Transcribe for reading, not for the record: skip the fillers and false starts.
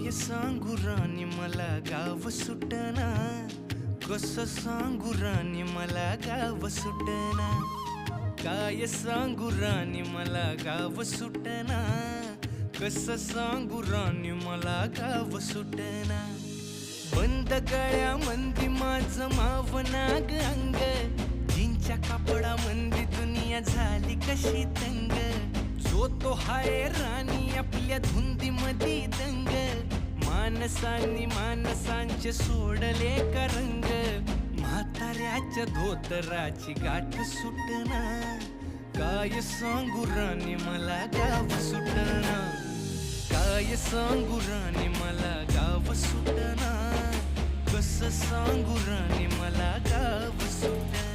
काय सांगू राणी मला गाव सुटना, कसं सांगू राणी मला गाव सुटना, काय सांगू राणी मला गाव सुटना, कसं सांगू राणी मला गाव सुटना। बंद गळ्यामंदी माझं मावनाग अंग, जीनच्या कापडामंदी दुनिया झाली कशी तंग, जो तो हाय राणी आपल्या धुंदीमधी दंग, माणसांनी माणसांचे सोडले का रंग, म्हाताऱ्याच्या धोतराची गाठ सुटना, काय सांगू राणी मला गाव सुटना, काय सांगू राणी मला गाव सुटना, कसं सांगू राणी मला गाव सुटना।